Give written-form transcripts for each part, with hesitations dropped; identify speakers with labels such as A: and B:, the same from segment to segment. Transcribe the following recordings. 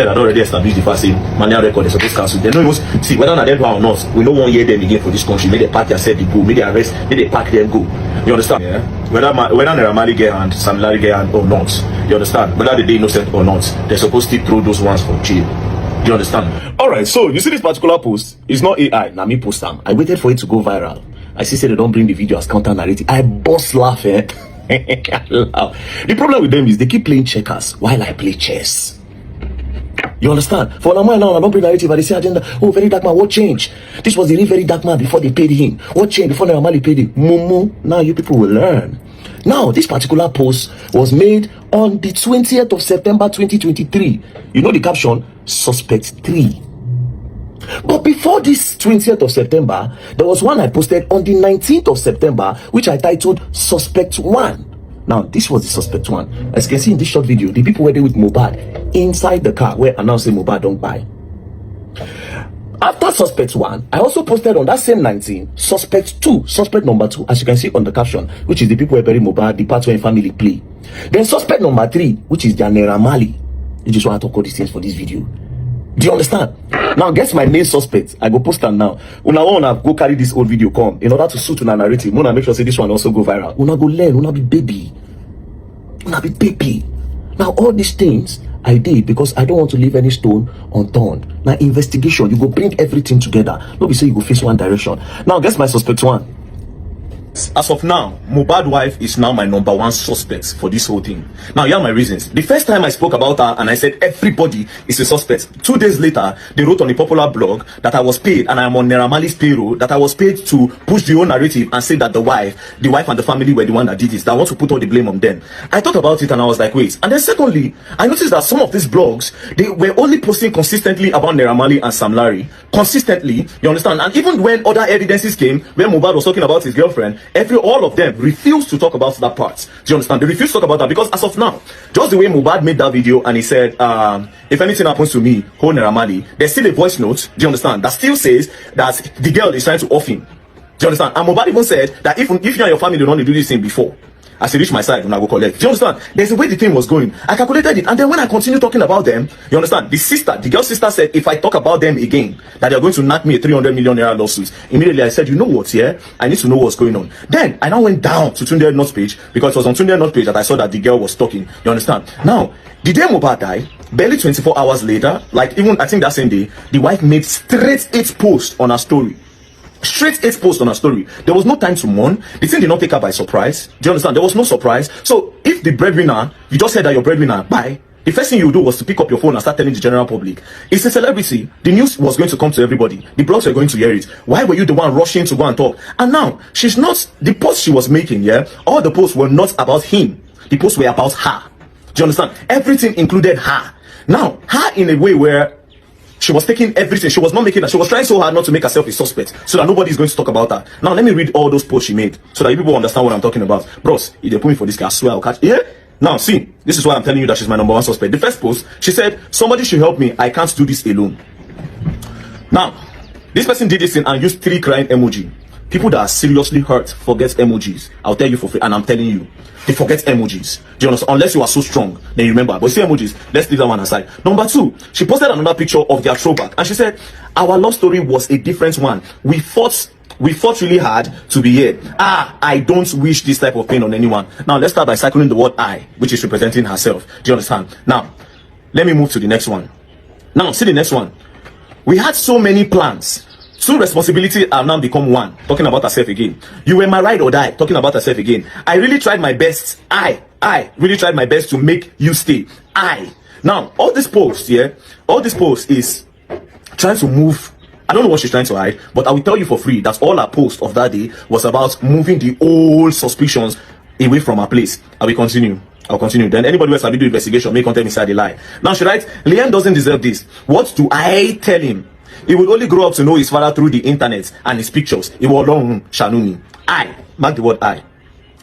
A: I already established the fact, say, manual record, they supposed to cancel. They don't even see whether they're or not. We don't want to hear them again for this country. May they pack themselves, they go. May they arrest, may they pack them, go. You understand? Yeah. Whether nairamarley get hand, Sam Larry get hand or not. You understand? Whether they innocent or not, they're supposed to throw those ones for jail. You understand? All right. So you see this particular post? It's not AI. Now me post them. I waited for it to go viral. I see say they don't bring the video as counter narrative. I bust laugh. The problem with them is they keep playing checkers while I play chess. You understand? For now, I don't bring narrative. They say agenda. Oh, very dark man. What changed? This was the real very dark man before they paid him. What changed before nairamarley paid him? Mumu. Now you people will learn. Now, this particular post was made on the 20th of September 2023. You know the caption? Suspect 3. But before this 20th of September, there was one I posted on the 19th of September, which I titled Suspect 1. Now, this was the suspect 1. As you can see in this short video, the people were there with Mohbad inside the car where announcing Mohbad don't buy. After suspect 1, I also posted on that same 19, suspect 2, suspect number 2, as you can see on the caption, which is the people who bury Mohbad, the part where family play. Then suspect number 3, which is their nairamarley. You just want to talk all these things for this video. Do you understand? Now, guess my main suspect. I go post them now. Una wanna go carry this old video come in order to suit una narrative. Una make sure say this one also go viral. Una go learn. Una be baby. Una be baby. Now, all these things I did because I don't want to leave any stone unturned. Now, investigation, you go bring everything together. Don't be say you go face one direction. Now, guess my suspect 1. As of now, Mohbad's wife is now my number 1 suspect for this whole thing. Now, here are my reasons. The first time I spoke about her and I said everybody is a suspect. 2 days later, they wrote on a popular blog that I was paid, and I am on nairamarley's payroll, that I was paid to push the whole narrative and say that the wife and the family were the one that did this. That I want to put all the blame on them. I thought about it and I was like, wait. And then secondly, I noticed that some of these blogs, they were only posting consistently about nairamarley and Sam Larry. Consistently, you understand? And even when other evidences came, where Mohbad was talking about his girlfriend, all of them refused to talk about that part. Do you understand? They refused to talk about that because as of now, just the way Mohbad made that video and he said, if anything happens to me, hold nairamarley, there's still a voice note, do you understand, that still says that the girl is trying to off him. Do you understand? And Mohbad even said that if you and your family don't do this thing before, as I reach my side, when I go collect. Do you understand? There's a way the thing was going. I calculated it. And then when I continue talking about them, you understand? The girl's sister said, if I talk about them again, that they're going to knock me a 300 million naira lawsuit. Immediately I said, you know what, yeah? I need to know what's going on. Then I now went down to Tunde North page, because it was on Tunde North page that I saw that the girl was talking. You understand? Now, the day Mohbad died, barely 24 hours later, like even, I think that same day, the wife made straight 8 posts on her story. Straight 8 posts on her story. There was no time to mourn. The thing did not take her by surprise. Do you understand? There was no surprise. So if the breadwinner, you just said that your breadwinner, bye, the first thing you do was to pick up your phone and start telling the general public. It's a celebrity. The news was going to come to everybody. The blogs were going to hear it. Why were you the one rushing to go and talk? And now, she's not, the posts she was making, yeah, all the posts were not about him. The posts were about her. Do you understand? Everything included her. Now, her in a way where she was taking everything. She was not making that. She was trying so hard not to make herself a suspect so that nobody is going to talk about her. Now, let me read all those posts she made so that you people understand what I'm talking about. Bros, if they put me for this guy, I swear I'll catch. Yeah? Now, see, this is why I'm telling you that she's my number 1 suspect. The first post, she said, somebody should help me. I can't do this alone. Now, this person did this thing and used 3 crying emoji. People that are seriously hurt forget emojis. I'll tell you for free, and I'm telling you, they forget emojis. Do you understand? Unless you are so strong, then you remember. But see emojis, let's leave that one aside. Number 2, she posted another picture of their throwback, and she said, our love story was a different one. We fought really hard to be here. I don't wish this type of pain on anyone. Now, let's start by circling the word I, which is representing herself. Do you understand? Now, let me move to the next one. Now, see the next one. We had so many plans. 2 responsibilities have now become 1. Talking about herself again. You were my ride or die. Talking about herself again. I really tried my best. I really tried my best to make you stay. Now, all this post, yeah, all this post is trying to move. I don't know what she's trying to hide, but I will tell you for free that all her post of that day was about moving the old suspicions away from her place. I will continue. I'll continue. Then anybody who has to do investigation may content inside the lie. Now she writes, Liam doesn't deserve this. What do I tell him? He will only grow up to know his father through the internet and his pictures. He will long Shanumi. I mark the word I.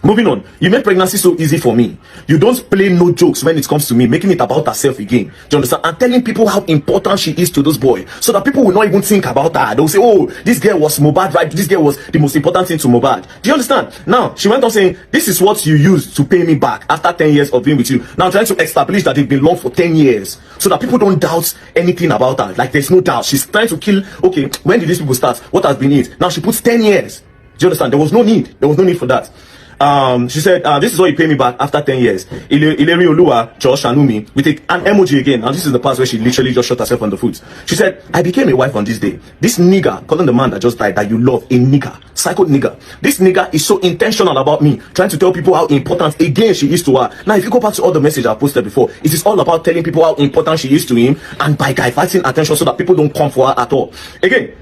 A: Moving on, you make pregnancy so easy for me. You don't play no jokes when it comes to me, making it about herself again. Do you understand? And telling people how important she is to this boy, so that people will not even think about her. They'll say, oh, this girl was Mohbad, right? This girl was the most important thing to Mohbad. Do you understand? Now, she went on saying, this is what you used to pay me back after 10 years of being with you. Now, I'm trying to establish that they've been long for 10 years, so that people don't doubt anything about her. Like, there's no doubt. She's trying to kill, okay, when did these people start? What has been it? Now, she puts 10 years. Do you understand? There was no need. There was no need for that. She said, this is what you pay me back after 10 years. Ileri Oluwa, Josh Anumi, we take an emoji again. And this is the part where she literally just shot herself on the foot. She said, I became a wife on this day. This nigga, calling the man that just died, that you love, a nigga, psycho nigga. This nigga is so intentional about me, trying to tell people how important, again, she is to her. Now, if you go back to all the messages I posted before, it is all about telling people how important she is to him, and by diverting attention so that people don't come for her at all. Again,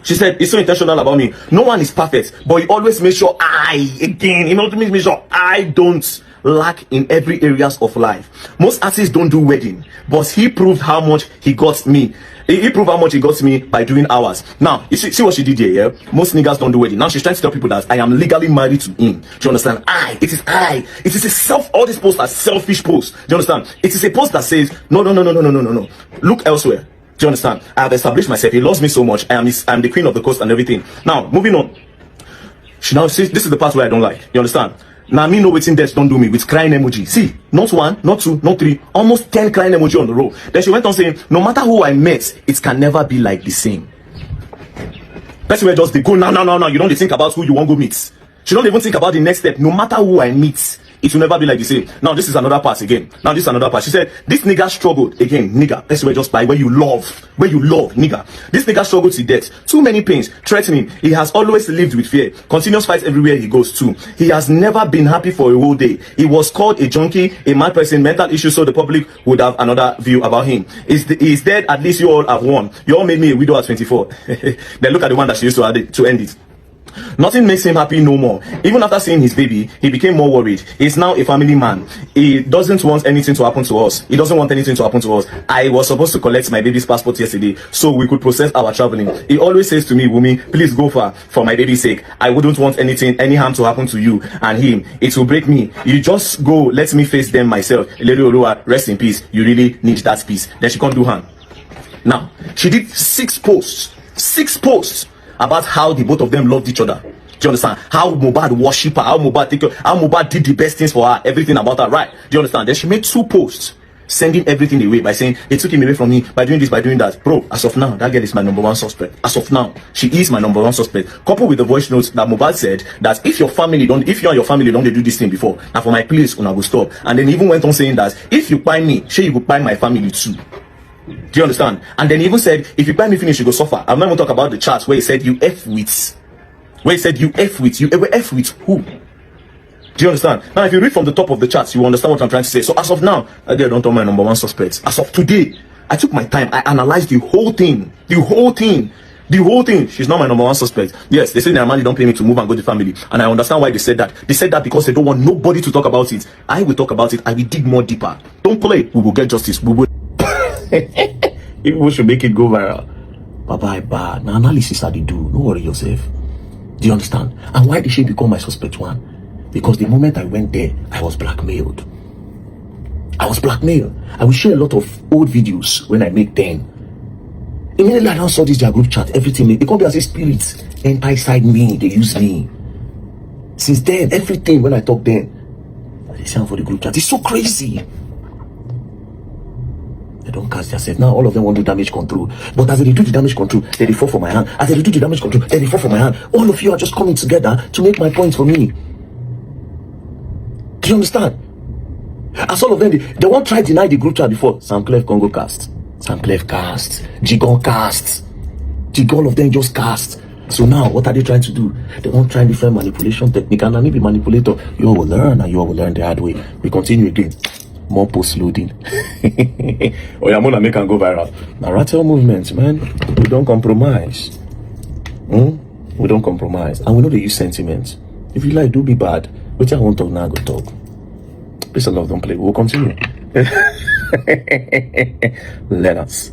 A: she said, it's so intentional about me. No one is perfect, but he always makes sure make sure I don't lack in every areas of life. Most artists don't do wedding, but he proved how much he got me. He proved how much he got me by doing hours. Now, you see what she did here, yeah? Most niggas don't do wedding. Now she's trying to tell people that I am legally married to him. Do you understand? It is all this posts are selfish posts. Do you understand? It is a post that says, no. Look elsewhere. Do you understand? I have established myself. He loves me so much. I'm the queen of the coast and everything. Now, moving on. She now says, this is the part where I don't like. You understand? Now, me know waiting death don't do me with crying emoji. See, not one, not two, not three, almost 10 crying emoji on the row. Then she went on saying, no matter who I met, it can never be like the same. That's where just they go, now. You don't think about who you want to go meet. She don't even think about the next step. No matter who I meet, it will never be like the same. Now, this is another part again. She said, this nigga struggled. Again, nigga. That's where just by where you love, nigga. This nigga struggled to death. Too many pains, threatening. He has always lived with fear. Continuous fights everywhere he goes to. He has never been happy for a whole day. He was called a junkie, a mad person, mental issues, so the public would have another view about him. He's dead, at least you all have won. You all made me a widow at 24. Then look at the one that she used to end it. Nothing makes him happy no more. Even after seeing his baby, he became more worried. He's now a family man. He doesn't want anything to happen to us. I was supposed to collect my baby's passport yesterday so we could process our traveling. He always says to me, Wumi, please go far for my baby's sake. I wouldn't want any harm to happen to you and him. It will break me. You just go, let me face them myself. Ileri Oluwa, rest in peace. You really need that peace. Then she can't do harm. Now, she did 6 posts about how the both of them loved each other. Do you understand? How Mohbad worship her, how Mohbad did the best things for her, everything about her, right? Do you understand? Then she made 2 posts sending everything away by saying they took him away from me by doing this, by doing that. Bro, as of now, that girl is my #1 suspect. As of now, she is my #1 suspect. Coupled with the voice notes that Mohbad said that if you and your family don't do this thing before, and for my place, una go stop. And then he even went on saying that if you buy me, sure you go buy my family too. Do you understand? And then he even said, if you buy me finish, you go suffer. I'm not even talk about the charts where he said you F with. You ever F with who? Do you understand? Now, if you read from the top of the charts, you understand what I'm trying to say. So as of now, I don't tell my #1 suspect. As of today, I took my time. I analyzed the whole thing. She's not my #1 suspect. Yes, they say nairamarley don't pay me to move and go to family. And I understand why they said that. They said that because they don't want nobody to talk about it. I will talk about it. I will dig more deeper. Don't play. We will get justice. We will. People should make it go viral. Bye. Now analysis I do. Don't worry yourself. Do you understand? And why did she become my suspect one? Because the moment I went there, I was blackmailed. I will share a lot of old videos when I make them. Immediately I now saw this their group chat, everything. It can't be as a spirit enter inside me. They use me. Since then, everything when I talk then, they sound for the group chat. It's so crazy. They don't cast themselves. Now all of them want to do damage control. But as they do the damage control, they fall for my hand. As they do the damage control, they fall for my hand. All of you are just coming together to make my point for me. Do you understand? As all of them, they won't try to deny the group chat before. Sam Clef Congo cast. Sam Clef cast. Jigon cast. All of them just cast. So now, what are they trying to do? They won't try different manipulation technique. And I may be manipulator. You all will learn, and you all will learn the hard way. We continue again. More post loading. Oh, yeah, gonna make and go viral. Narrative movements, man. We don't compromise. We don't compromise. And we know they use sentiments. If you like, do be bad. Which I won't talk now, go talk. Peace and love, don't play. We'll continue. Let us.